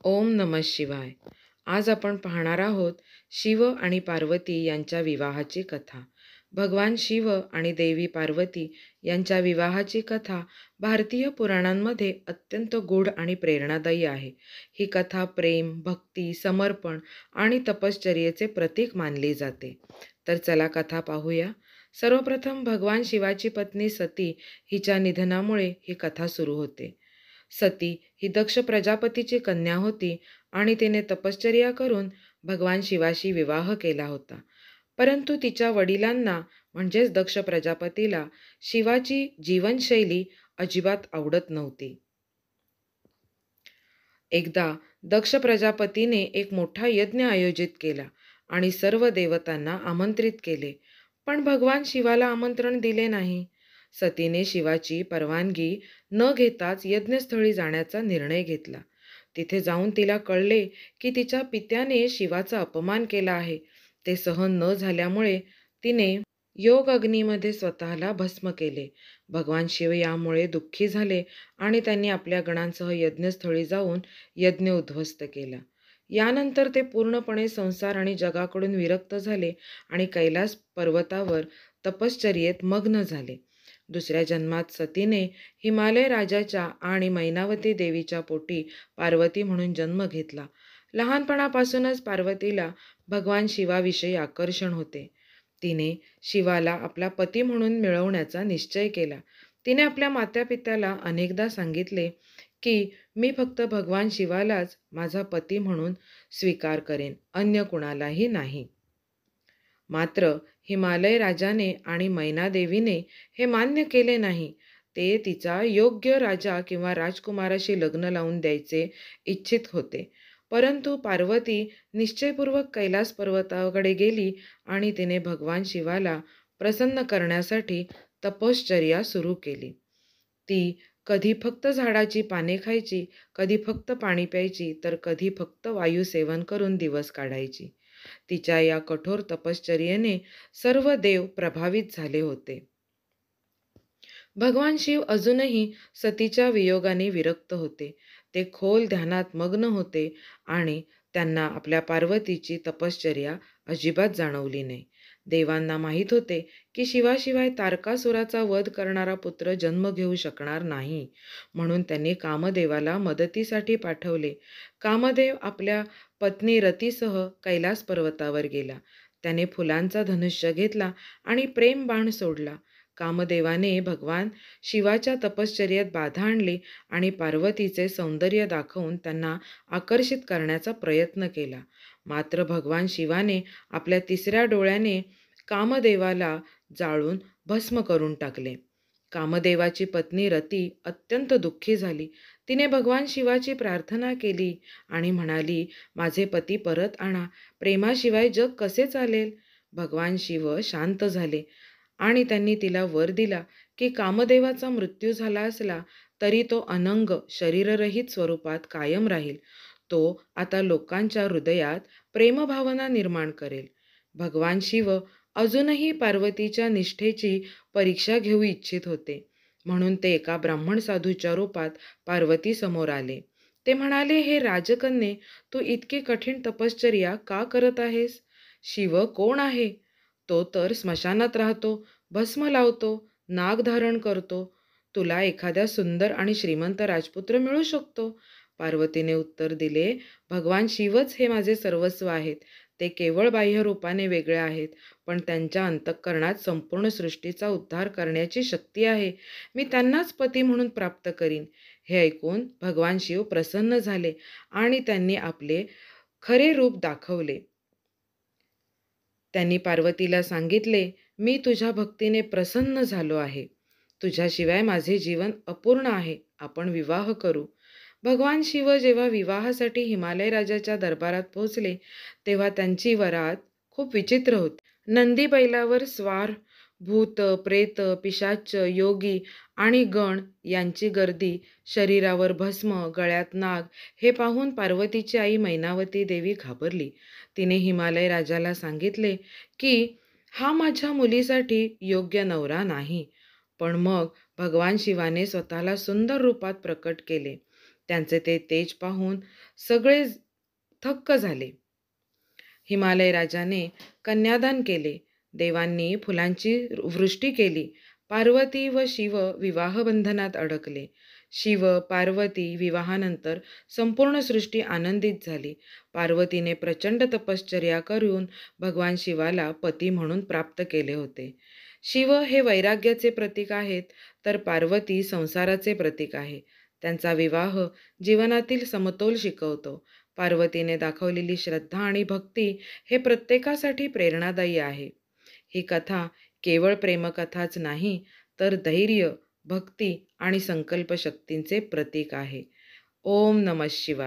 ओम नमः शिवाय. आज आपण पाहणार आहोत शिव आणि पार्वती यांच्या विवाहाची कथा. भगवान शिव आणि देवी पार्वती यांच्या विवाहाची कथा भारतीय पुराणांमध्ये अत्यंत गूढ आणि प्रेरणादायी आहे. ही कथा प्रेम, भक्ती, समर्पण आणि तपश्चर्येचे प्रतीक मानली जाते. तर चला कथा पाहूया. सर्वप्रथम भगवान शिवाची पत्नी सती हिच्या निधनामुळे ही कथा सुरू होते. सती ही दक्ष प्रजापतीची कन्या होती आणि तिने तपश्चर्या करून भगवान शिवाशी विवाह केला होता. परंतु तिच्या वडिलांना म्हणजेच दक्ष प्रजापतीला शिवाची जीवनशैली अजिबात आवडत नव्हती. एकदा दक्ष प्रजापतीने एक मोठा यज्ञ आयोजित केला आणि सर्व देवतांना आमंत्रित केले, पण भगवान शिवाला आमंत्रण दिले नाही. सतीने शिवाची परवानगी न घेताच यज्ञस्थळी जाण्याचा निर्णय घेतला. तिथे जाऊन तिला कळले की तिच्या पित्याने शिवाचा अपमान केला आहे. ते सहन न झाल्यामुळे तिने योग अग्नीमध्ये स्वतःला भस्म केले. भगवान शिव यामुळे दुःखी झाले आणि त्यांनी आपल्या गणांसह यज्ञस्थळी जाऊन यज्ञ उद्ध्वस्त केला. यानंतर ते पूर्णपणे संसार आणि जगाकडून विरक्त झाले आणि कैलास पर्वतावर तपश्चर्येत मग्न झाले. दुसऱ्या जन्मात सतीने हिमालय राजाच्या आणि मैनावती देवीच्या पोटी पार्वती म्हणून जन्म घेतला. लहानपणापासूनच पार्वतीला भगवान शिवाविषयी आकर्षण होते. तिने शिवाला आपला पती म्हणून मिळवण्याचा निश्चय केला. तिने आपल्या मातापित्याला अनेकदा सांगितले की मी फक्त भगवान शिवालाच माझा पती म्हणून स्वीकार करेन, अन्य कुणालाही नाही. मात्र हिमालय राजाने आणि मैनादेवीने हे मान्य केले नाही. ते तिचा योग्य राजा किंवा राजकुमाराशी लग्न लावून द्यायचे इच्छित होते. परंतु पार्वती निश्चयपूर्वक कैलास पर्वताकडे गेली आणि तिने भगवान शिवाला प्रसन्न करण्यासाठी तपश्चर्या सुरू केली. ती कधी फक्त झाडाची पाने खायची, कधी फक्त पाणी प्यायची, तर कधी फक्त वायू सेवन करून दिवस काढायची. तिच्या या कठोर तपश्चर्येने सर्व देव प्रभावित झाले होते. भगवान शिव अजूनही सतीच्या वियोगाने विरक्त होते. ते खोल ध्यानात मग्न होते आणि त्यांना आपल्या पार्वतीची तपश्चर्या अजिबात जाणवली नाही. देवांना माहीत होते की शिवाशिवाय तारकासुराचा वध करणारा पुत्र जन्म घेऊ शकणार नाही, म्हणून त्यांनी कामदेवाला मदतीसाठी पाठवले. कामदेव आपल्या पत्नी रतीसह कैलास पर्वतावर गेला. त्याने फुलांचा धनुष्य घेतला आणि प्रेम बाण सोडला. कामदेवाने भगवान शिवाच्या तपश्चर्येत बाधा आणली आणि पार्वतीचे सौंदर्य दाखवून त्यांना आकर्षित करण्याचा प्रयत्न केला. मात्र भगवान शिवाने आपल्या तिसऱ्या डोळ्याने कामदेवाला जाळून भस्म करून टाकले. कामदेवाची पत्नी रती अत्यंत दुःखी झाली. तिने भगवान शिवाची प्रार्थना केली आणि म्हणाली, माझे पती परत आणा, प्रेमाशिवाय जग कसे चालेल. भगवान शिव शांत झाले आणि त्यांनी तिला वर दिला की कामदेवाचा मृत्यू झाला असला तरी तो अनंग शरीररहित स्वरूपात कायम राहील. तो आता लोकांच्या हृदयात प्रेमभावना निर्माण करेल. भगवान शिव अजूनही पार्वतीच्या निष्ठेची परीक्षा घेऊ इच्छित होते, म्हणून ते एका ब्राह्मण साधूच्या रूपात पार्वती समोर आले. ते म्हणाले, हे राजकन्ये, तू इतकी कठीण तपश्चर्या का करत आहेस? शिव कोण आहे? तो तर स्मशानात राहतो, भस्म लावतो, नाग धारण करतो. तुला एखाद्या सुंदर आणि श्रीमंत राजपुत्र मिळू शकतो. पार्वतीने उत्तर दिले, भगवान शिवच हे माझे सर्वस्व आहेत. ते केवळ बाह्य रूपाने वेगळे आहेत, पण त्यांच्या अंतःकरणात संपूर्ण सृष्टीचा उद्धार करण्याची शक्ती आहे. मी त्यांनाच पती म्हणून प्राप्त करीन. हे ऐकून भगवान शिव प्रसन्न झाले आणि त्यांनी आपले खरे रूप दाखवले. त्यांनी पार्वतीला सांगितले, मी तुझ्या भक्तीने प्रसन्न झालो आहे. तुझ्याशिवाय माझे जीवन अपूर्ण आहे. आपण विवाह करू. भगवान शिव जेव्हा विवाहासाठी हिमालय राजाच्या दरबारात पोहोचले तेव्हा त्यांची वरात खूप विचित्र होती. नंदी बैलावर स्वार, भूत, प्रेत, पिशाच, योगी आणि गण यांची गर्दी, शरीरावर भस्म, गळ्यात नाग हे पाहून पार्वतीची आई मैनावती देवी घाबरली. तिने हिमालय राजाला सांगितले की हा माझ्या मुलीसाठी योग्य नवरा नाही. पण मग भगवान शिवाने स्वतःला सुंदर रूपात प्रकट केले. त्यांचे ते तेज पाहून सगळे थक्क झाले. हिमालय राजाने कन्यादान केले. देवांनी फुलांची वृष्टी केली. पार्वती व शिव विवाहबंधनात अडकले. शिव पार्वती विवाहानंतर संपूर्ण सृष्टी आनंदित झाली. पार्वतीने प्रचंड तपश्चर्या करून भगवान शिवाला पती म्हणून प्राप्त केले होते. शिव हे वैराग्याचे प्रतीक आहेत, तर पार्वती संसाराचे प्रतीक आहे. त्यांचा विवाह जीवनातील समतोल शिकवतो. पार्वतीने दाखवलेली श्रद्धा आणि भक्ती हे प्रत्येकासाठी प्रेरणादायी आहे. ही कथा केवळ प्रेमकथाच नाही, तर धैर्य, भक्ती आणि संकल्पशक्तींचे प्रतीक आहे. ओम नमः शिवाय.